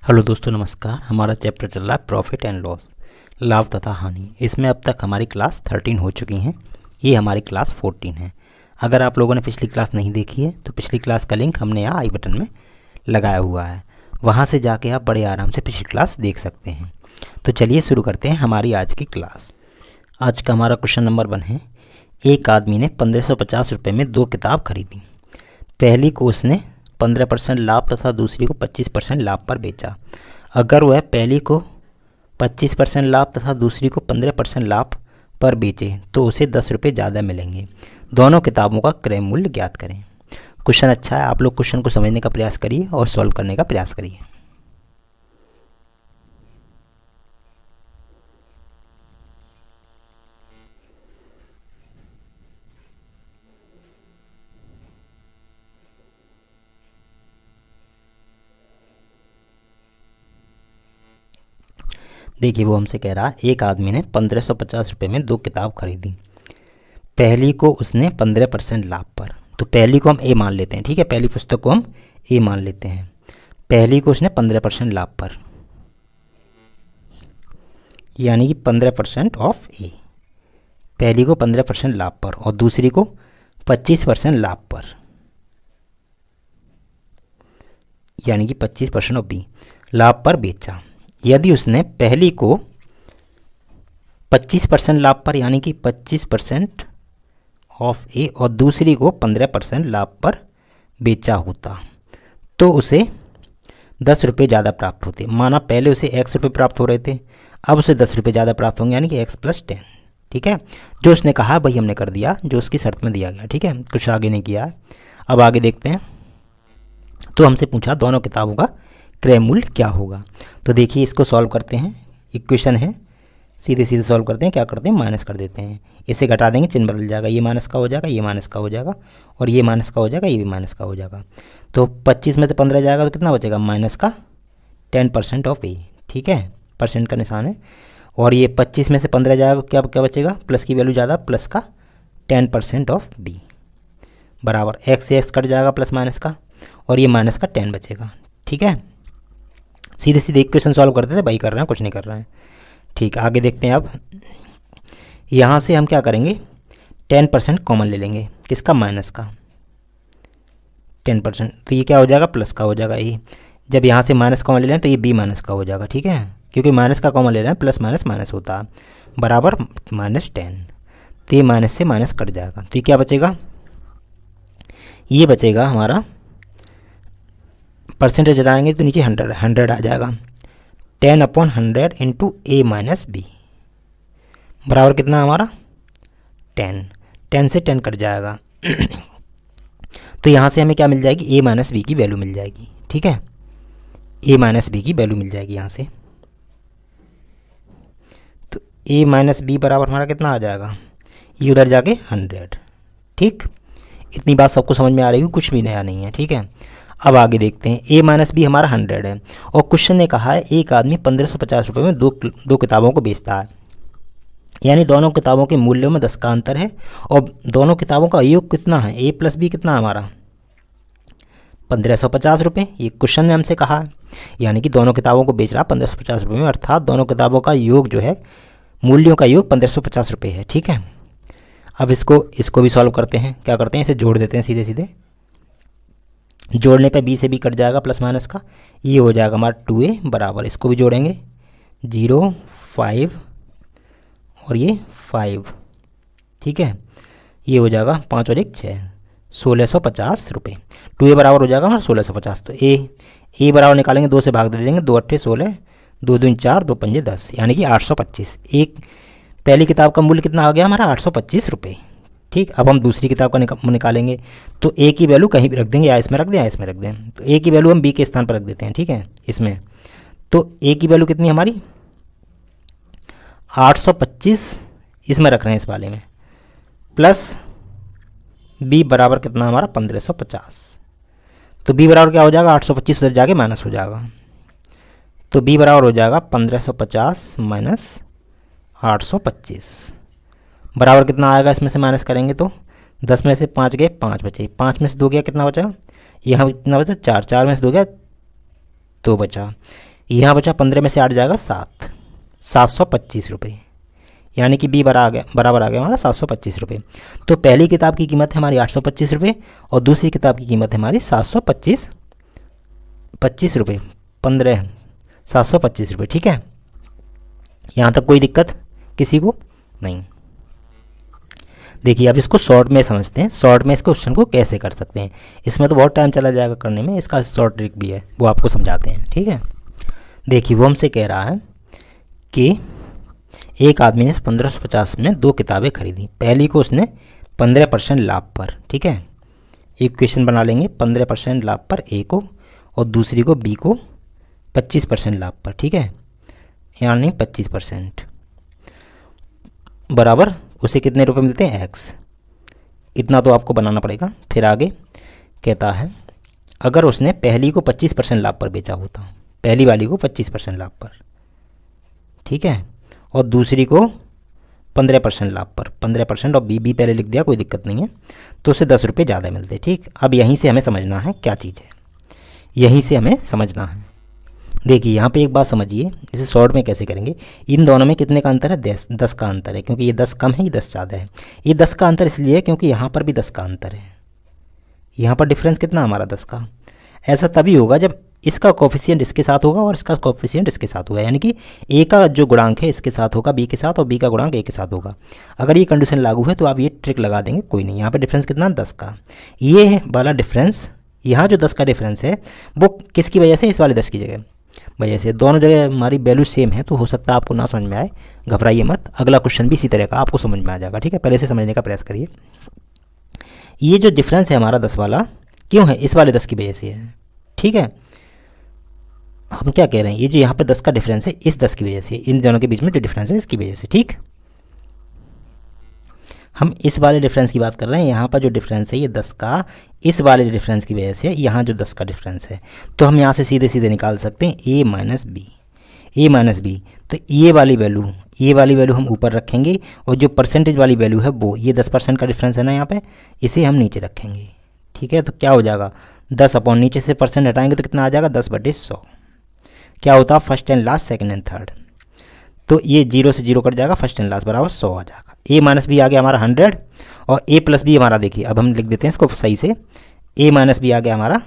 Hello दोस्तों, नमस्कार। हमारा चैप्टर चल रहा है प्रॉफिट एंड लॉस, लाभ तथा हानि। इसमें अब तक हमारी क्लास 13 हो चुकी हैं। ये हमारी क्लास 14 है। अगर आप लोगों ने पिछली क्लास नहीं देखी है तो पिछली क्लास का लिंक हमने यहाँ आई बटन में लगाया हुआ है, वहाँ से जाके आप बड़े आराम से पिछली क्लास देख सकते हैं। तो चलिए शुरू करते हैं हमारी आज की क्लास। आज का हमारा क्वेश्चन नंबर 1 है। एक आदमी ने 1550 रुपये में 2 किताब खरीदी। पहली को उसने 15% लाभ तथा दूसरी को 25% लाभ पर बेचा। अगर वह पहली को 25% लाभ तथा दूसरी को 15% लाभ पर बेचे तो उसे 10 रुपये ज़्यादा मिलेंगे। दोनों किताबों का क्रय मूल्य ज्ञात करें। क्वेश्चन अच्छा है, आप लोग क्वेश्चन को समझने का प्रयास करिए और सॉल्व करने का प्रयास करिए। देखिए, वो हमसे कह रहा है एक आदमी ने 1550 रुपये में 2 किताब खरीदी। पहली को उसने 15% लाभ पर, तो पहली को हम ए मान लेते हैं। ठीक है, पहली पुस्तक को हम ए मान लेते हैं। पहली को उसने 15% लाभ पर, यानी कि 15% ऑफ ए। पहली को 15% लाभ पर और दूसरी को 25% लाभ पर, यानी कि 25% ऑफ बी लाभ पर बेचा। यदि उसने पहली को 25% लाभ पर, यानी कि 25% ऑफ ए, और दूसरी को 15% लाभ पर बेचा होता तो उसे 10 रुपये ज़्यादा प्राप्त होते। माना पहले उसे x रुपये प्राप्त हो रहे थे, अब उसे 10 रुपये ज़्यादा प्राप्त होंगे, यानी कि x + 10। ठीक है, जो उसने कहा वही हमने कर दिया, जो उसकी शर्त में दिया गया। ठीक है, कुछ आगे नहीं किया। अब आगे देखते हैं। तो हमसे पूछा दोनों किताबों का क्रय मूल्य क्या होगा। तो देखिए, इसको सॉल्व करते हैं। इक्वेशन है, सीधे सीधे सॉल्व करते हैं। क्या करते हैं, माइनस कर देते हैं। इसे घटा देंगे, चिन्ह बदल जाएगा। ये माइनस का हो जाएगा, ये माइनस का हो जाएगा, और ये माइनस का हो जाएगा, ये भी माइनस का हो जाएगा। तो 25 में से 15 जाएगा तो कितना बचेगा, माइनस का 10% ऑफ ए। ठीक है, परसेंट का निशान है। और ये 25 में से 15 जाएगा, क्या क्या बचेगा, प्लस की वैल्यू ज़्यादा, प्लस का 10% ऑफ बी बराबर एक्स से एक्स कट जाएगा, प्लस माइनस का, और ये माइनस का 10 बचेगा। ठीक है, सीधे सीधे इक्वेशन सॉल्व करते थे, वही कर रहे हैं, कुछ नहीं कर रहे हैं। ठीक, आगे देखते हैं। अब यहाँ से हम क्या करेंगे, 10% कॉमन ले लेंगे। किसका, माइनस का 10%। तो ये क्या हो जाएगा, प्लस का हो जाएगा। ये जब यहाँ से माइनस कॉमन ले लें तो ये बी माइनस का हो जाएगा। ठीक है, क्योंकि माइनस का कॉमन ले रहे हैं, प्लस माइनस माइनस होता है, बराबर -10। तो ये माइनस से माइनस कट जाएगा। तो ये क्या बचेगा, ये बचेगा हमारा, परसेंटेज हटाएंगे तो नीचे 100 आ जाएगा। 10/100 इंटू ए माइनस बी बराबर कितना हमारा 10। 10 से 10 कट जाएगा। तो यहाँ से हमें क्या मिल जाएगी, ए माइनस बी की वैल्यू मिल जाएगी। ठीक है, ए माइनस बी की वैल्यू मिल जाएगी यहाँ से। तो ए माइनस बी बराबर हमारा कितना आ जाएगा, ये उधर जाके 100। ठीक, इतनी बात सबको समझ में आ रही है, कुछ भी नया नहीं है। ठीक है, अब आगे देखते हैं। ए माइनस बी हमारा 100 है, और क्वेश्चन ने कहा है एक आदमी 1550 रुपये में दो किताबों को बेचता है, यानी दोनों किताबों के मूल्यों में 10 का अंतर है, और दोनों किताबों का योग कितना है, ए प्लस बी कितना हमारा 1550 रुपये। ये क्वेश्चन ने हमसे कहा है, यानी कि दोनों किताबों को बेच रहा 1550 रुपये में, अर्थात दोनों किताबों का योग जो है, मूल्यों का योग 1550 रुपये है। ठीक है, अब इसको भी सॉल्व करते हैं। क्या करते हैं, इसे जोड़ देते हैं सीधे सीधे। जोड़ने पे बी से बी कट जाएगा, प्लस माइनस का, ये हो जाएगा हमारा 2a बराबर, इसको भी जोड़ेंगे 0, 5 और ये 5। ठीक है, ये हो जाएगा 5 और 1 6, 1650 रुपये। 2a बराबर हो जाएगा हमारा 1650। तो ए बराबर निकालेंगे, 2 से भाग दे देंगे, 2 8 16, 2 दूनी 4, 2 पंजे 10, यानी कि 825। एक पहली किताब का मूल्य कितना आ गया हमारा, 825 रुपये। ठीक, अब हम दूसरी किताब का निकालेंगे। तो ए की वैल्यू कहीं भी रख देंगे, या इसमें रख दें या इसमें रख दें। तो ए की वैल्यू हम बी के स्थान पर रख देते हैं। ठीक है, इसमें तो ए की वैल्यू कितनी हमारी 825 इसमें रख रहे हैं, इस वाले में, प्लस बी बराबर कितना हमारा 1550। तो बी बराबर क्या हो जाएगा, 825 उधर जाके माइनस हो जाएगा। तो बी बराबर हो जाएगा 1550 माइनस 825 बराबर कितना आएगा, इसमें से माइनस करेंगे तो 10 में से 5 गए, 5 बचे, 5 में से 2 गया, कितना बचा, यहाँ कितना बचा 4, 4 में से 2 गया 2 बचा, यहाँ बचा 15 में से 8 जाएगा 7, 725 रुपये, यानी कि बी बराबर आ गया हमारा 725 रुपये। तो पहली किताब की कीमत है हमारी 825 रुपये और दूसरी किताब की कीमत है हमारी 725 रुपये, 15 725 रुपये। ठीक है, यहाँ तक कोई दिक्कत किसी को नहीं। देखिए अब इसको शॉर्ट में समझते हैं, शॉर्ट में इस क्वेश्चन को कैसे कर सकते हैं। इसमें तो बहुत टाइम चला जाएगा करने में, इसका शॉर्ट ट्रिक भी है, वो आपको समझाते हैं। ठीक है, देखिए वो हमसे कह रहा है कि एक आदमी ने 1550 में 2 किताबें खरीदी। पहली को उसने 15% लाभ पर, ठीक है, इक्वेशन बना लेंगे 15% लाभ पर ए को, और दूसरी को बी को 25% लाभ पर। ठीक है, यानी 25% बराबर उसे कितने रुपए मिलते हैं, एक्स। इतना तो आपको बनाना पड़ेगा। फिर आगे कहता है अगर उसने पहली को 25% लाभ पर बेचा होता, पहली वाली को 25% लाभ पर, ठीक है, और दूसरी को 15% लाभ पर, 15%, और बी पहले लिख दिया, कोई दिक्कत नहीं है, तो उसे 10 रुपये ज़्यादा मिलते। ठीक, अब यहीं से हमें समझना है क्या चीज़ है, यहीं से हमें समझना है। देखिए यहाँ पे एक बात समझिए, इसे शॉर्ट में कैसे करेंगे। इन दोनों में कितने का अंतर है, 10 का अंतर है, क्योंकि ये 10 कम है, ये 10 ज़्यादा है। ये 10 का अंतर इसलिए है क्योंकि यहाँ पर भी 10 का अंतर है, यहाँ पर डिफरेंस कितना हमारा 10 का। ऐसा तभी होगा जब इसका कोफिशिएंट इसके साथ होगा और इसका कोफिशिएंट इसके साथ होगा, यानी कि ए का जो गुणांक है इसके साथ होगा बी के साथ, और बी का गुणांक ए के साथ होगा। अगर ये कंडीशन लागू है तो आप ये ट्रिक लगा देंगे, कोई नहीं। यहाँ पर डिफरेंस कितना, 10 का। ये वाला डिफरेंस, यहाँ जो 10 का डिफरेंस है वो किसकी वजह से, इस वाले 10 की जगह वजह से। दोनों जगह हमारी वैल्यू सेम है, तो हो सकता है आपको ना समझ में आए, घबराइए मत, अगला क्वेश्चन भी इसी तरह का आपको समझ में आ जाएगा। ठीक है, पहले से समझने का प्रयास करिए। ये जो डिफरेंस है हमारा 10 वाला, क्यों है, इस वाले 10 की वजह से है। ठीक है, हम क्या कह रहे हैं, ये जो यहाँ पे 10 का डिफरेंस है इस 10 की वजह से, इन दोनों के बीच में जो डिफरेंस है इसकी वजह से। ठीक, हम इस वाले डिफरेंस की बात कर रहे हैं। यहाँ पर जो डिफरेंस है ये 10 का इस वाले डिफरेंस की वजह से, यहाँ जो 10 का डिफरेंस है, तो हम यहाँ से सीधे सीधे निकाल सकते हैं a माइनस बी। तो ये वाली वैल्यू हम ऊपर रखेंगे, और जो परसेंटेज वाली वैल्यू है वो, ये 10% का डिफरेंस है ना यहाँ पे, इसे हम नीचे रखेंगे। ठीक है, तो क्या हो जाएगा, 10 अपॉन नीचे से परसेंट हटाएंगे तो कितना आ जाएगा, 10/100। क्या होता है, first and last, second and third, तो ये 0 से 0 कट जाएगा, फर्स्ट एंड लास्ट बराबर 100 आ जाएगा। a माइनस बी आ गया हमारा 100, और a प्लस बी हमारा, देखिए अब हम लिख देते हैं इसको सही से, a माइनस बी आ गया हमारा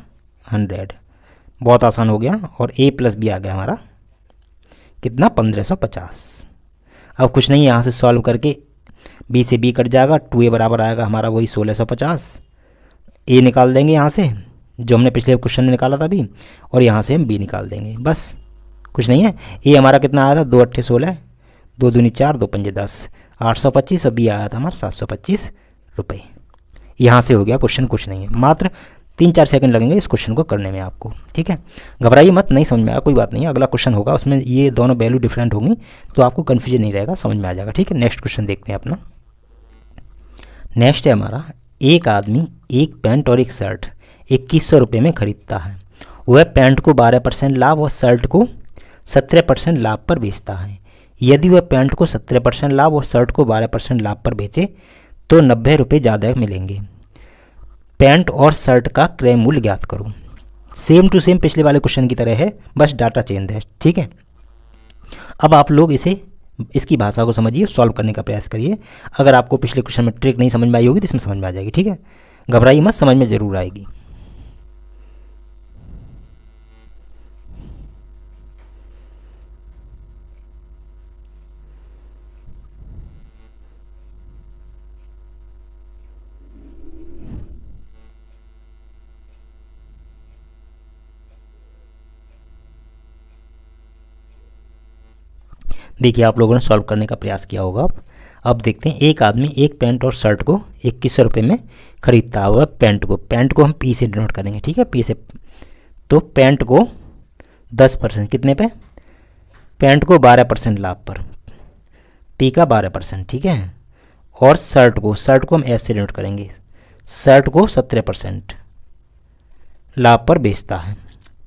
100, बहुत आसान हो गया, और a प्लस बी आ गया हमारा कितना, 1550। अब कुछ नहीं, यहाँ से सॉल्व करके b से b कट जाएगा, 2a बराबर आएगा हमारा वही 1650। a निकाल देंगे यहाँ से, जो हमने पिछले क्वेश्चन में निकाला था अभी, और यहाँ से हम b निकाल देंगे, बस कुछ नहीं है। a हमारा कितना आया था, 2 8 16, 2 दूनी 4, 2 पंजे 10, 825, और b आया था हमारा 725 रुपये। यहाँ से हो गया क्वेश्चन, कुछ नहीं है, मात्र 3-4 सेकंड लगेंगे इस क्वेश्चन को करने में आपको। ठीक है, घबराइए मत, नहीं समझ में आया कोई बात नहीं है, अगला क्वेश्चन होगा उसमें ये दोनों वैल्यू डिफरेंट होंगी, तो आपको कन्फ्यूजन नहीं रहेगा, समझ में आ जाएगा। ठीक है, नेक्स्ट क्वेश्चन देखते हैं अपना। नेक्स्ट है हमारा, एक आदमी एक पैंट और एक शर्ट 2100 रुपये में खरीदता है। वह पैंट को 12% लाभ और शर्ट को 17% लाभ पर बेचता है। यदि वह पैंट को 17% लाभ और शर्ट को 12% लाभ पर बेचे तो 90 रुपये ज़्यादा मिलेंगे। पैंट और शर्ट का क्रय मूल्य ज्ञात करो। सेम टू सेम पिछले वाले क्वेश्चन की तरह है, बस डाटा चेंज है। ठीक है, अब आप लोग इसकी भाषा को समझिए, सॉल्व करने का प्रयास करिए। अगर आपको पिछले क्वेश्चन में ट्रिक नहीं समझ में आई होगी तो इसमें समझ में आ जाएगी। ठीक है, घबराइए मत, समझ में ज़रूर आएगी। देखिए आप लोगों ने सॉल्व करने का प्रयास किया होगा। अब देखते हैं, एक आदमी एक पैंट और शर्ट को 2100 रुपये में खरीदता हुआ। पैंट को हम पी से डिनोट करेंगे। ठीक है, पी से, तो पैंट को 10%, कितने पे, पैंट को 12% लाभ पर, पी का 12%। ठीक है, और शर्ट को हम एस से डिनोट करेंगे, शर्ट को 17% लाभ पर बेचता है,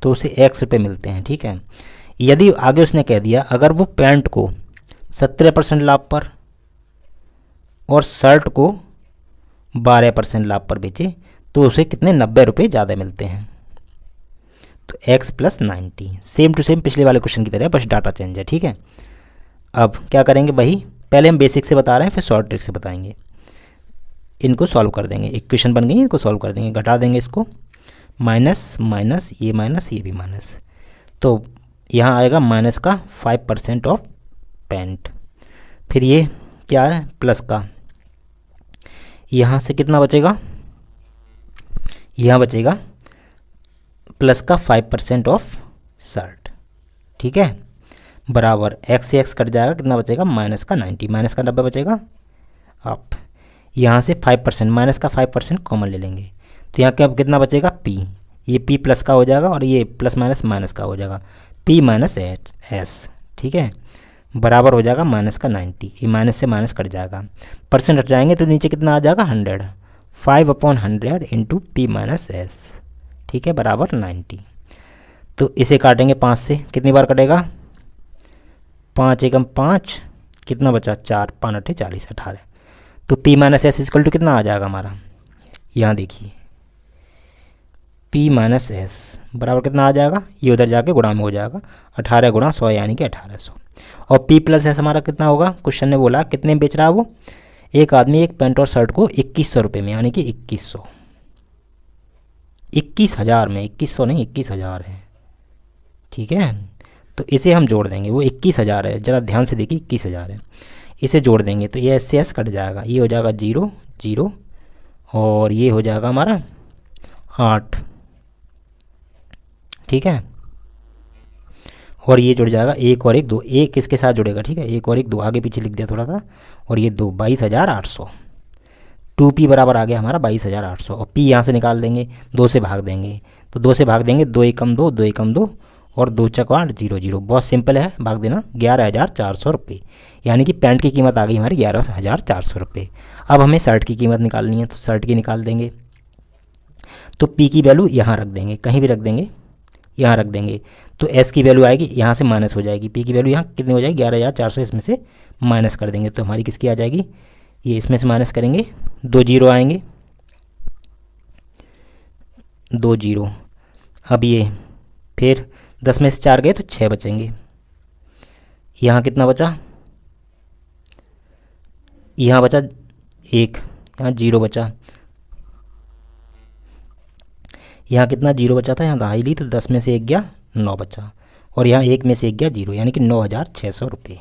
तो उसे x रुपये मिलते हैं। ठीक है, यदि आगे उसने कह दिया अगर वो पैंट को 17% लाभ पर और शर्ट को 12% लाभ पर बेचे तो उसे कितने, 90 रुपये ज़्यादा मिलते हैं। तो x plus 90 same to same पिछले वाले क्वेश्चन की तरह, बस डाटा चेंज है, ठीक है। अब क्या करेंगे, वही पहले हम बेसिक से बता रहे हैं, फिर शॉर्ट ट्रिक से बताएंगे। इनको सॉल्व कर देंगे, इक्वेशन बन गई, इनको सॉल्व कर देंगे, घटा देंगे इसको, माइनस माइनस ये भी माइनस, तो यहाँ आएगा माइनस का 5% ऑफ पेंट। फिर ये क्या है, प्लस का, यहाँ से कितना बचेगा, यहाँ बचेगा प्लस का 5% ऑफ शर्ट, ठीक है, बराबर x से x कट जाएगा, कितना बचेगा, माइनस का 90, माइनस का 90 बचेगा। अब यहाँ से 5% माइनस का 5% कॉमन ले लेंगे, तो यहाँ क्या कितना बचेगा, p, ये p प्लस का हो जाएगा और ये प्लस माइनस माइनस का हो जाएगा, p माइनस s, ठीक है, बराबर हो जाएगा माइनस का 90, ये माइनस से माइनस कट जाएगा, परसेंट हट जाएंगे तो नीचे कितना आ जाएगा 100, 5/100 इंटू पी माइनस एस, ठीक है, बराबर 90। तो इसे काटेंगे 5 से, कितनी बार कटेगा, 5 एकम 5, कितना बचा 4, 5 अट्ठे 40, 18, तो P minus S equal to कितना आ जाएगा हमारा, यहाँ देखिए पी माइनस एस बराबर कितना आ जाएगा, ये उधर जाके गुणा में हो जाएगा, 18 गुणा 100 यानी कि 1800, और पी प्लस एस हमारा कितना होगा, क्वेश्चन ने बोला कितने में बेच रहा है वो, एक आदमी एक पैंट और शर्ट को 2100 रुपये में, यानी कि 2100, 21,000 में, 2100 नहीं 21,000 है, ठीक है। तो इसे हम जोड़ देंगे, वो 21,000 है, ज़रा ध्यान से देखिए 21,000 है, इसे जोड़ देंगे तो ये एस से एस कट जाएगा, ये हो जाएगा 0 0 और ये हो जाएगा हमारा 8, ठीक है, और ये जुड़ जाएगा 1 और 1 2, एक इसके साथ जुड़ेगा, ठीक है, 1 और 1 2, आगे पीछे लिख दिया थोड़ा सा, और ये 2, 22,800, 2p बराबर आ गया हमारा 22,800, और p यहाँ से निकाल देंगे, 2 से भाग देंगे, तो 2 से भाग देंगे, 2 एकम 2, 2 एकम 2 और 2 चक 8, 0 0, बहुत सिंपल है भाग देना, 11,400 रुपये, यानी कि पैंट की कीमत आ गई हमारी 11,400 रुपये। अब हमें शर्ट की कीमत निकालनी है, तो शर्ट की निकाल देंगे, तो p की वैल्यू यहाँ रख देंगे, कहीं भी रख देंगे, यहाँ रख देंगे, तो s की वैल्यू आएगी यहाँ से माइनस हो जाएगी, p की वैल्यू यहाँ कितनी हो जाएगी 11,400, इसमें से माइनस कर देंगे तो हमारी किसकी आ जाएगी, ये इसमें से माइनस करेंगे, 2 0 आएंगे, 2 0, अब ये फिर 10 में से 4 गए तो 6 बचेंगे, यहाँ कितना बचा, यहाँ बचा 1, यहाँ 0 बचा, यहाँ कितना 0 बचा था, यहाँ दहाई ली तो 10 में से 1 गया 9 बचा, और यहाँ 1 में से 1 गया 0, यानी कि 9,600 रुपये।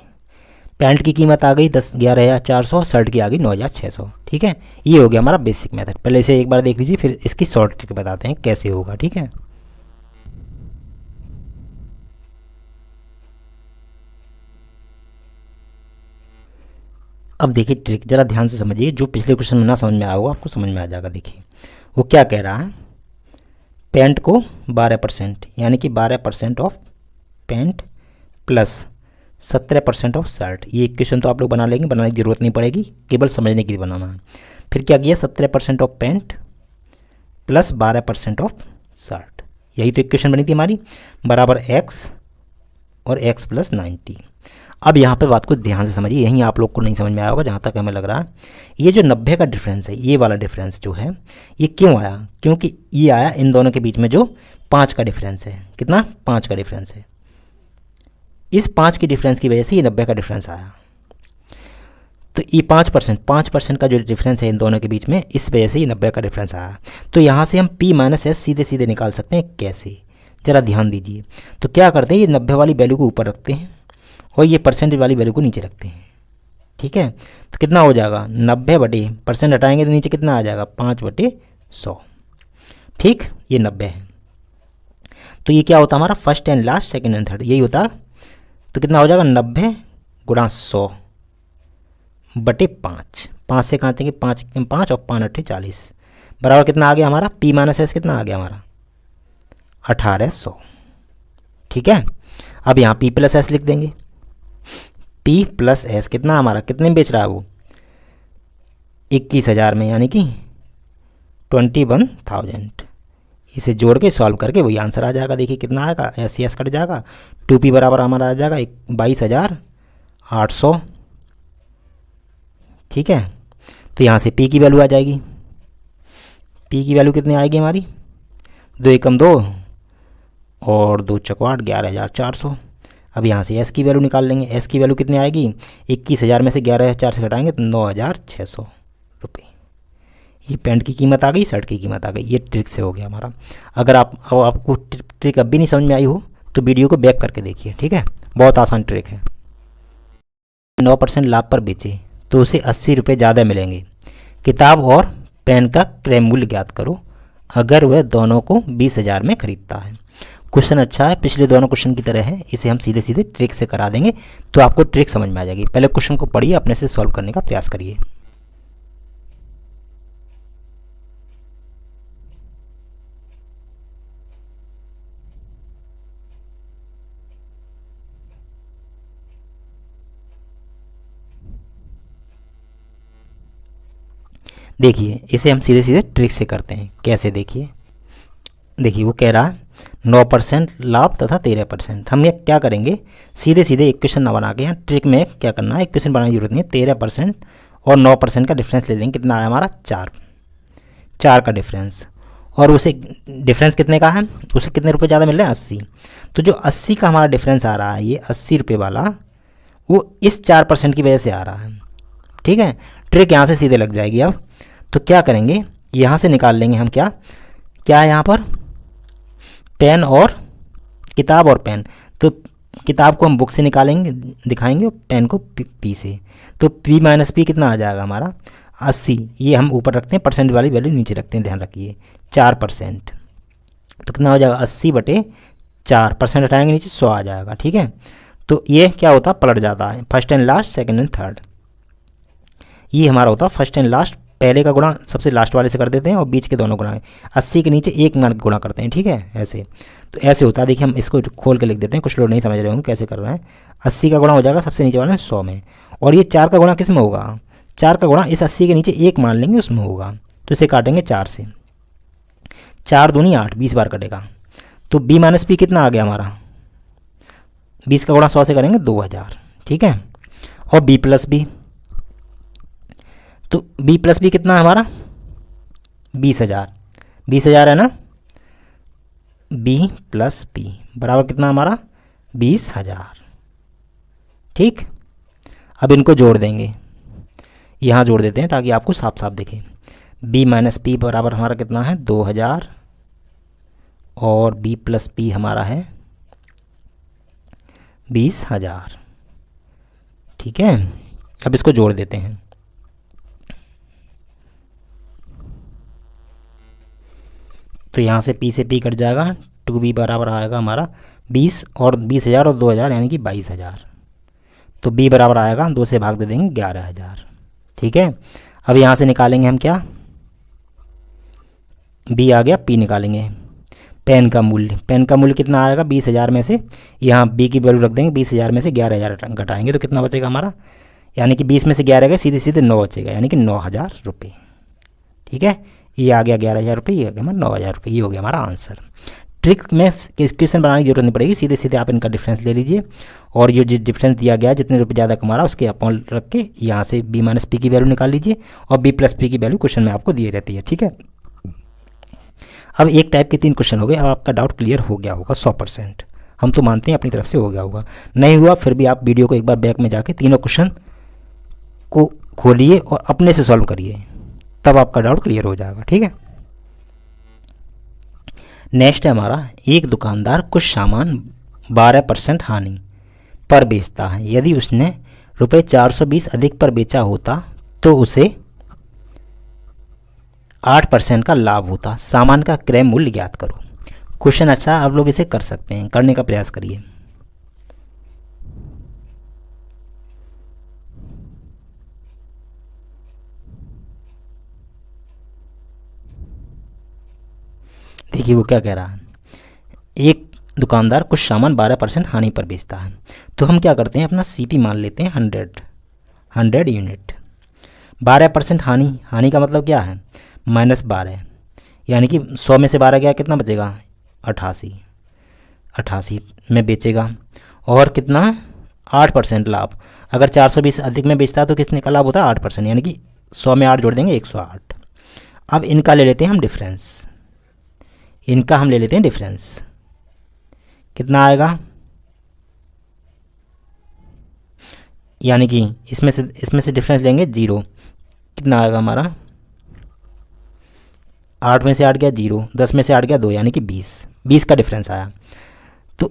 पैंट की कीमत आ गई 11,400, शर्ट की आ गई 9,600, ठीक है। ये हो गया हमारा बेसिक मेथड, पहले इसे एक बार देख लीजिए, फिर इसकी शॉर्ट ट्रिक बताते हैं कैसे होगा, ठीक है। अब देखिए ट्रिक जरा ध्यान से समझिए, जो पिछले क्वेश्चन में ना समझ में आया होगा आपको समझ में आ जाएगा। देखिए वो क्या कह रहा है, पेंट को 12% यानी कि 12% of pant plus 17% of shirt, ये इक्वेशन तो आप लोग बना लेंगे, बनाने की ज़रूरत नहीं पड़ेगी, केवल समझने के लिए बनाना है। फिर क्या किया, 17% of pant plus 12% of shirt, यही तो इक्वेशन बनी थी हमारी, बराबर x और x प्लस 90। अब यहाँ पे बात को ध्यान से समझिए, यहीं आप लोग को नहीं समझ में आया होगा जहाँ तक हमें लग रहा है। ये जो 90 का डिफरेंस है, ये वाला डिफरेंस जो है ये क्यों आया, क्योंकि ये आया इन दोनों के बीच में जो 5 का डिफरेंस है, कितना 5 का डिफरेंस है, इस 5 की डिफरेंस की वजह से ये 90 का डिफरेंस आया। तो ये 5% का जो डिफरेंस है इन दोनों के बीच में, इस वजह से ये 90 का डिफरेंस आया। तो यहाँ से हम p माइनस एस सीधे सीधे निकाल सकते हैं, कैसे, ज़रा ध्यान दीजिए। तो क्या करते हैं, ये 90 वाली वैल्यू को ऊपर रखते हैं और ये परसेंटेज वाली वैल्यू को नीचे रखते हैं, ठीक है। तो कितना हो जाएगा 90 बटे परसेंट हटाएंगे तो नीचे कितना आ जाएगा 5/100, ठीक, ये 90 है। तो ये क्या होता है हमारा first and last, second and third, यही होता। तो कितना हो जाएगा 90 गुणा 100 बटे 5, 5 से काटेंगे 5 5 और 5 अट्ठे 40, बराबर कितना आ गया हमारा p माइनस एस, कितना आ गया हमारा 1800, ठीक है। अब यहाँ p प्लस एस लिख देंगे, p प्लस एस कितना हमारा, कितने में बेच रहा है वो 21,000 में, यानी कि 21,000। इसे जोड़ के सॉल्व करके वही आंसर आ जाएगा। देखिए कितना आएगा, एस सी एस कट जाएगा, 2p बराबर हमारा आ जाएगा 22,800, ठीक है। तो यहाँ से p की वैल्यू आ जाएगी, p की वैल्यू कितनी आएगी हमारी 2 एकम 2, और 2 चौक 11,400। अब यहाँ से एस की वैल्यू निकाल लेंगे। एस की वैल्यू कितनी आएगी, 21,000 में से 11,400 से घटाएंगे तो 9,600 रुपये। ये पैंट की कीमत आ गई, शर्ट की कीमत आ गई। ये ट्रिक से हो गया हमारा। अगर आपको ट्रिक अब भी नहीं समझ में आई हो तो वीडियो को बैक करके देखिए, ठीक है। बहुत आसान ट्रिक है। 9% लाभ पर बेचे तो उसे 80 रुपये ज़्यादा मिलेंगे। किताब और पेन का क्रय मूल्य ज्ञात करो अगर वह दोनों को 20,000 में खरीदता है। क्वेश्चन अच्छा है, पिछले दोनों क्वेश्चन की तरह है। इसे हम सीधे सीधे ट्रिक से करा देंगे तो आपको ट्रिक समझ में आ जाएगी। पहले क्वेश्चन को पढ़िए, अपने से सॉल्व करने का प्रयास करिए। देखिए, इसे हम सीधे सीधे ट्रिक से करते हैं। कैसे, देखिए वो कह रहा है 9% लाभ तथा 13%। हम ये क्या करेंगे, सीधे सीधे इक्वेशन ना बना के यहाँ ट्रिक में क्या करना है, इक्वेशन बनाने की जरूरत नहीं है। 13% और 9% का डिफरेंस ले लेंगे। कितना आया हमारा, 4 का डिफरेंस। और उसे डिफरेंस कितने का है, उसे कितने रुपए ज़्यादा मिल रहे हैं, 80। तो जो 80 का हमारा डिफरेंस आ रहा है, ये 80 रुपये वाला, वो इस 4% की वजह से आ रहा है। ठीक है, ट्रिक यहाँ से सीधे लग जाएगी। अब तो क्या करेंगे, यहाँ से निकाल लेंगे हम क्या है यहाँ पर, पेन और किताब और पेन। तो किताब को हम बुक से निकालेंगे, दिखाएंगे, और पेन को पी से। तो P माइनस पी कितना आ जाएगा हमारा, 80। ये हम ऊपर रखते हैं, परसेंट वाली वैल्यू नीचे रखते हैं, ध्यान रखिए। 4%, तो कितना हो जाएगा, 80/4। परसेंट हटाएंगे नीचे, 100 आ जाएगा। ठीक है, तो ये क्या होता है, पलट जाता है, first and last, second and third. ये हमारा होता है फर्स्ट एंड लास्ट। पहले का गुणा सबसे लास्ट वाले से कर देते हैं और बीच के दोनों गुणा 80 के नीचे एक गुणा करते हैं। ठीक है, ऐसे। तो ऐसे होता है। देखिए, हम इसको खोल के लिख देते हैं, कुछ लोग नहीं समझ रहे होंगे कैसे कर रहे हैं। 80 का गुणा हो जाएगा सबसे नीचे वाले में 100 में, और ये 4 का गुणा किस में होगा, 4 का गुणा इस 80 के नीचे एक मान लेंगे, उसमें होगा। तो इसे काटेंगे 4 से, 4 दूनी 8, 20 बार कटेगा। तो B माइनस पी कितना आ गया हमारा, 20 का गुणा 100 से करेंगे 2000। ठीक है, और B प्लस बी, तो B प्लस बी कितना है हमारा, 20,000। 20,000 है ना, B प्लस पी बराबर कितना हमारा, 20,000। ठीक, अब इनको जोड़ देंगे, यहाँ जोड़ देते हैं ताकि आपको साफ साफ दिखे। B माइनस पी बराबर हमारा कितना है, 2000, और B प्लस पी हमारा है 20,000। ठीक है, अब इसको जोड़ देते हैं। तो यहाँ से P से P कट जाएगा, 2B बराबर आएगा हमारा 20, और 20,000 और 2,000 यानी कि 22,000। तो B बराबर आएगा, 2 से भाग दे देंगे 11,000। ठीक है, अब यहाँ से निकालेंगे हम क्या, B आ गया, P निकालेंगे। पेन का मूल्य कितना आएगा, 20,000 में से यहाँ B की वैल्यू रख देंगे, 20,000 में से 11,000 घटाएंगे तो कितना बचेगा हमारा, यानी कि 20 में से 11 गए, सीधे सीधे 9 बचेगा, यानी कि 9,000 रुपये। ठीक है, ये आ गया 11,000 रुपये, ये आ गया हमारा 9,000 रुपये। ये हो गया हमारा आंसर। ट्रिक में क्वेश्चन बनाने की जरूरत नहीं पड़ेगी, सीधे सीधे आप इनका डिफरेंस ले लीजिए, और ये जो डिफरेंस दिया गया है, जितने रुपये ज़्यादा कमा रहा है उसके अपॉन रख के यहाँ से B माइनस पी की वैल्यू निकाल लीजिए, और B प्लस पी की वैल्यू क्वेश्चन में आपको दी रहती है। ठीक है, अब एक टाइप के 3 क्वेश्चन हो गए। अब आपका डाउट क्लियर हो गया होगा 100%। हम तो मानते हैं अपनी तरफ से हो गया होगा, नहीं हुआ फिर भी आप वीडियो को एक बार बैक में जाके तीनों क्वेश्चन को खोलिए और अपने से सॉल्व करिए, तब आपका डाउट क्लियर हो जाएगा। ठीक है, नेक्स्ट है हमारा, एक दुकानदार कुछ सामान 12% हानि पर बेचता है। यदि उसने रुपये 420 अधिक पर बेचा होता तो उसे 8% का लाभ होता। सामान का क्रय मूल्य ज्ञात करो। क्वेश्चन अच्छा, आप लोग इसे कर सकते हैं, करने का प्रयास करिए। देखिए वो क्या कह रहा है, एक दुकानदार कुछ सामान 12% हानि पर बेचता है। तो हम क्या करते हैं, अपना CP मान लेते हैं 100 यूनिट। 12% हानि का मतलब क्या है, -12, यानी कि 100 में से 12 गया, कितना बचेगा, 88 में बेचेगा। और कितना, 8% लाभ। अगर 420 अधिक में बेचता है तो किसने का लाभ होता है, 8%, यानी कि 100 में 8 जोड़ देंगे, 108। अब इनका ले लेते हैं हम डिफरेंस, कितना आएगा, यानी कि इसमें से डिफरेंस लेंगे 0, कितना आएगा हमारा, 8 में से 8 गया 0, 10 में से 8 गया 2, यानी कि 20 का डिफरेंस आया। तो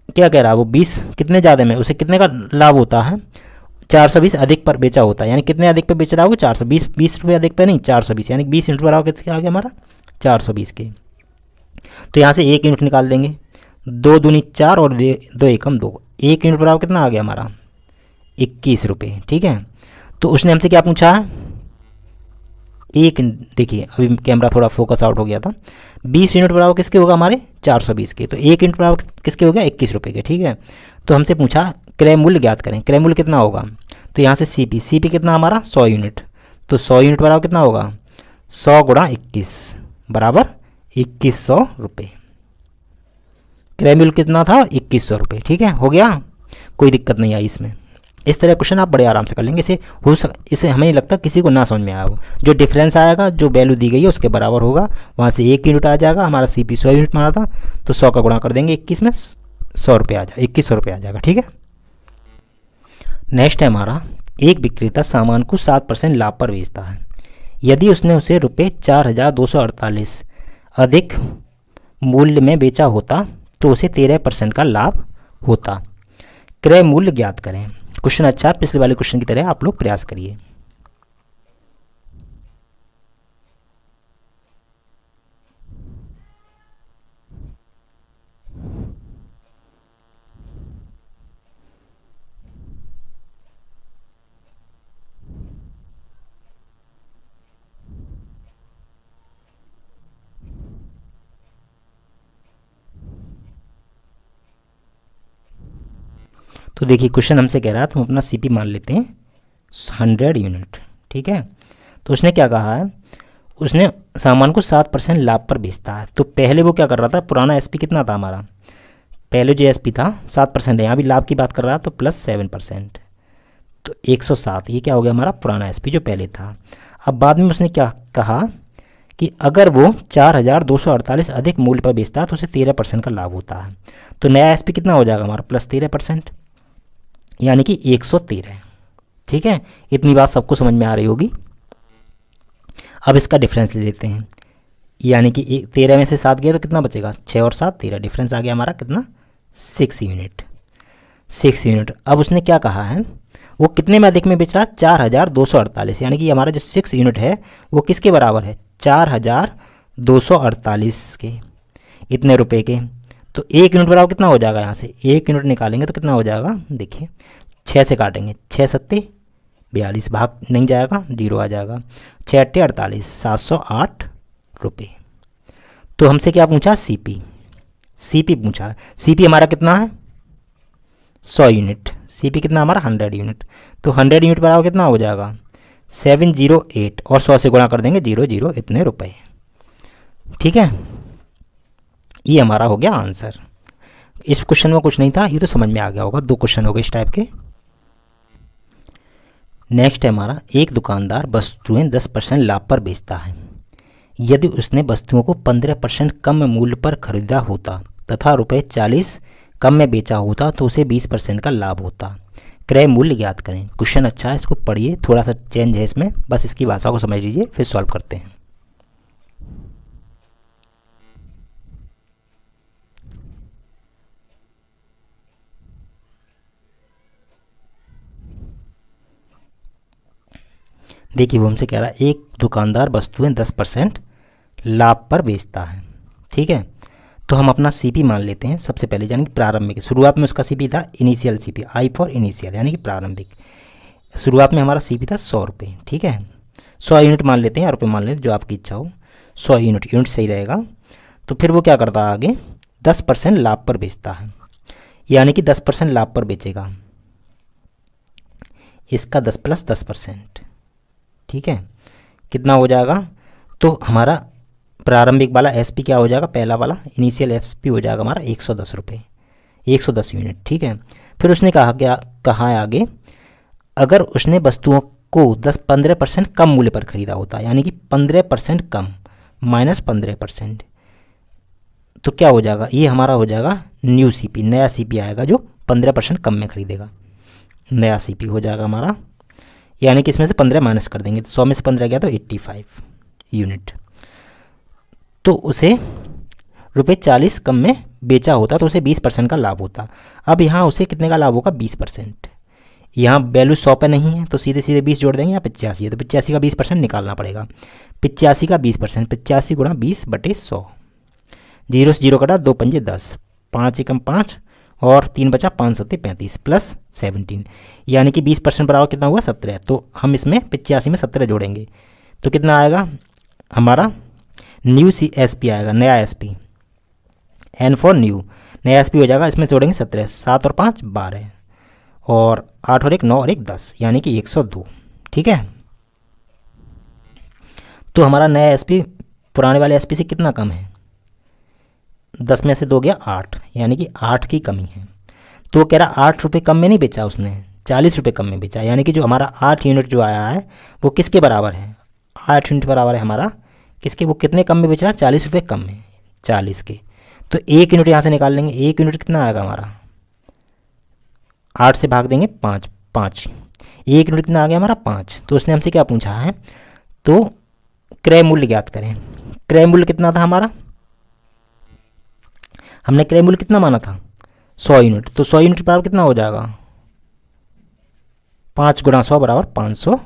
क्या कह रहा है वो, 20 कितने ज़्यादा में, उसे कितने का लाभ होता है, 420 अधिक पर बेचा होता है। यानी कितने अधिक पे बेच रहा है वो, 420, 20 रुपये अधिक पे नहीं, 420, यानी 20 यूनिट बराबर कितने आ गया हमारा, 420 के। तो यहाँ से 1 यूनिट निकाल देंगे, 2 दूनी 4 और 2 एकम 2, 1 यूनिट बराबर कितना आ गया हमारा, 21 रुपये। ठीक है, तो उसने हमसे क्या पूछा है, एक, देखिए अभी कैमरा थोड़ा फोकस आउट हो गया था, 20 यूनिट बराबर किसके होगा हमारे, 420 के। तो 1 यूनिट बराबर किसके हो गया, 21 रुपये के। ठीक है, तो हमसे पूछा क्रय मूल्य ज्ञात करें, क्रय मूल्य कितना होगा, तो यहाँ से सीपी कितना हमारा 100 यूनिट, तो 100 यूनिट बराबर कितना होगा, 100 गुणा 21 बराबर 2100 रुपये। क्रय मूल्य कितना था, 2100 रुपये। ठीक है, हो गया, कोई दिक्कत नहीं आई इसमें। इस तरह क्वेश्चन आप बड़े आराम से कर लेंगे। इसे हमें नहीं लगता किसी को ना समझ में आया हो। जो डिफरेंस आएगा, जो वैल्यू दी गई है उसके बराबर होगा, वहाँ से 1 यूनिट आ जाएगा। हमारा सीपी 100 यूनिट माना था, तो 100 का गुणा कर देंगे 21 में, 100 रुपये आ जाएगा, 2100 रुपये आ जाएगा। ठीक है, नेक्स्ट है हमारा, एक विक्रेता सामान को 7% लाभ पर बेचता है। यदि उसने उसे रुपये 4248 अधिक मूल्य में बेचा होता तो उसे 13% का लाभ होता। क्रय मूल्य ज्ञात करें। क्वेश्चन अच्छा, पिछले वाले क्वेश्चन की तरह आप लोग प्रयास करिए। तो देखिए क्वेश्चन हमसे कह रहा है, तुम अपना सीपी मान लेते हैं 100 यूनिट। ठीक है, तो उसने क्या कहा है, उसने सामान को 7% लाभ पर बेचता है। तो पहले वो क्या कर रहा था, पुराना एसपी कितना था हमारा, पहले जो एसपी था 7% है, यहाँ भी लाभ की बात कर रहा था, तो +7%, तो 107। ये क्या हो गया हमारा पुराना एसपी जो पहले था। अब बाद में उसने क्या कहा कि अगर वो 4248 अधिक मूल्य पर बेचता है तो उसे 13% का लाभ होता है। तो नया एसपी कितना हो जाएगा हमारा, +13%, यानी कि 113। ठीक है, इतनी बात सबको समझ में आ रही होगी। अब इसका डिफरेंस ले लेते हैं, यानी कि 13 में से 7 गया तो कितना बचेगा, 6 और 7 13, डिफरेंस आ गया हमारा कितना, 6 यूनिट, 6 यूनिट। अब उसने क्या कहा है, वो कितने में अधिक में बेच रहा है, 4248, यानी कि हमारा जो 6 यूनिट है वो किसके बराबर है, 4248 के, इतने रुपए के। तो 1 यूनिट बराबर कितना हो जाएगा, यहाँ से 1 यूनिट निकालेंगे तो कितना हो जाएगा, देखिए 6 से काटेंगे, 6 सत्ते 42, भाग नहीं जाएगा, 0 आ जाएगा, 6 अट्ठे 48, 708 रुपये। तो हमसे क्या पूछा, सीपी पूछा। सीपी हमारा कितना है, 100 यूनिट, सीपी कितना हमारा 100 यूनिट। तो 100 यूनिट बराबर कितना हो जाएगा, 708, और 100 से गुणा कर देंगे 00 इतने रुपए। ठीक है, ये हमारा हो गया आंसर। इस क्वेश्चन में कुछ नहीं था, ये तो समझ में आ गया होगा, 2 क्वेश्चन हो गए इस टाइप के। नेक्स्ट है हमारा, एक दुकानदार वस्तुएं 10% लाभ पर बेचता है। यदि उसने वस्तुओं को 15% कम मूल्य पर खरीदा होता तथा ₹40 कम में बेचा होता तो उसे 20% का लाभ होता। क्रय मूल्य ज्ञात करें। क्वेश्चन अच्छा है, इसको पढ़िए, थोड़ा सा चेंज है इसमें, बस इसकी भाषा को समझ लीजिए, फिर सॉल्व करते हैं। देखिए वो हमसे कह रहा है, एक दुकानदार वस्तुएं 10% लाभ पर बेचता है। ठीक है, तो हम अपना सीपी मान लेते हैं सबसे पहले, यानी कि प्रारंभिक। शुरुआत में उसका सीपी था initial CP, I for initial, यानी कि प्रारंभिक। शुरुआत में हमारा सीपी था 100 रुपये। ठीक है, 100 यूनिट मान लेते हैं या रुपये मान लेते हैं, जो आपकी इच्छा हो। 100 यूनिट सही रहेगा। तो फिर वो क्या करता है आगे, 10% लाभ पर बेचता है, यानी कि 10% लाभ पर बेचेगा, इसका 10 + 10%। ठीक है, कितना हो जाएगा, तो हमारा प्रारंभिक वाला एसपी क्या हो जाएगा, पहला वाला इनिशियल एसपी हो जाएगा हमारा 110 रुपये, 110 यूनिट। ठीक है, फिर उसने कहा है आगे, अगर उसने वस्तुओं को 15% कम मूल्य पर खरीदा होता, यानी कि 15% कम, -15%, तो क्या हो जाएगा, ये हमारा हो जाएगा न्यू सीपी, नया सीपी आएगा जो 15% कम में खरीदेगा, नया सीपी हो जाएगा हमारा। यानी कि इसमें से 15 माइनस कर देंगे, 100 में से 15 गया तो 85 यूनिट। तो उसे ₹40 कम में बेचा होता तो उसे 20% का लाभ होता। अब यहाँ उसे कितने का लाभ होगा, 20%। यहाँ वैल्यू 100 पे नहीं है तो सीधे सीधे 20 जोड़ देंगे, या 85 है तो 85 का 20% निकालना पड़ेगा। 85 का 20%, 85 गुणा 20/100, 0 से 0 कटा, 2 पंजे 10, 5 एकम 5 और 3 बचा, 5 सत्ते 35 प्लस 17, यानी कि 20% बराबर कितना हुआ, 17। तो हम इसमें 85 में 17 जोड़ेंगे तो कितना आएगा हमारा, न्यू SP आएगा, नया SP, N फॉर न्यू, नया SP हो जाएगा। इसमें जोड़ेंगे 17, 7 और 5 12 और 8 और 1 9 और 1 10, यानी कि 102। ठीक है, तो हमारा नया SP पुराने वाले SP से कितना कम है, 10 में से 2 गया 8, यानी कि 8 की कमी है। तो वो कह रहा 8 रुपये कम में नहीं बेचा उसने, 40 रुपये कम में बेचा, यानी कि जो हमारा 8 यूनिट जो आया है वो किसके बराबर है, 8 यूनिट बराबर है हमारा किसके, वो कितने कम में बेच रहा है, 40 रुपये कम में, 40 के। तो 1 यूनिट यहाँ से निकाल लेंगे, 1 यूनिट कितना आएगा हमारा, 8 से भाग देंगे 5, 5, 1 यूनिट कितना आ गया हमारा 5। तो उसने हमसे क्या पूछा है, तो क्रय मूल्य ज्ञात करें। क्रय मूल्य कितना था हमारा, हमने क्रय मूल्य कितना माना था, 100 यूनिट। तो 100 यूनिट बराबर कितना हो जाएगा, 5 गुणा 100 बराबर 500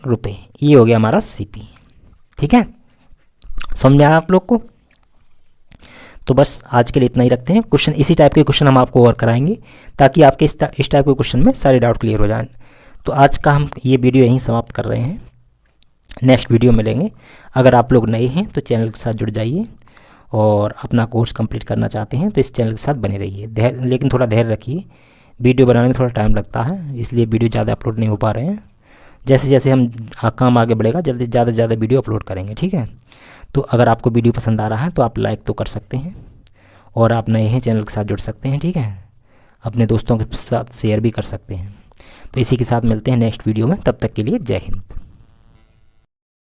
रुपये। ये हो गया हमारा सीपी। ठीक है, समझ में आया आप लोग को। तो बस आज के लिए इतना ही रखते हैं। क्वेश्चन इसी टाइप के क्वेश्चन हम आपको और कराएंगे ताकि आपके इस टाइप के क्वेश्चन में सारे डाउट क्लियर हो जाएं। तो आज का हम ये वीडियो यहीं समाप्त कर रहे हैं, नेक्स्ट वीडियो मिलेंगे। अगर आप लोग नए हैं तो चैनल के साथ जुड़ जाइए और अपना कोर्स कंप्लीट करना चाहते हैं तो इस चैनल के साथ बने रहिए। लेकिन थोड़ा धैर्य रखिए, वीडियो बनाने में थोड़ा टाइम लगता है, इसलिए वीडियो ज़्यादा अपलोड नहीं हो पा रहे हैं। जैसे जैसे हम काम आगे बढ़ेगा जल्दी ज़्यादा से ज़्यादा वीडियो अपलोड करेंगे। ठीक है, तो अगर आपको वीडियो पसंद आ रहा है तो आप लाइक तो कर सकते हैं, और आप नए हैं चैनल के साथ जुड़ सकते हैं। ठीक है, अपने दोस्तों के साथ शेयर भी कर सकते हैं। तो इसी के साथ मिलते हैं नेक्स्ट वीडियो में, तब तक के लिए जय हिंद।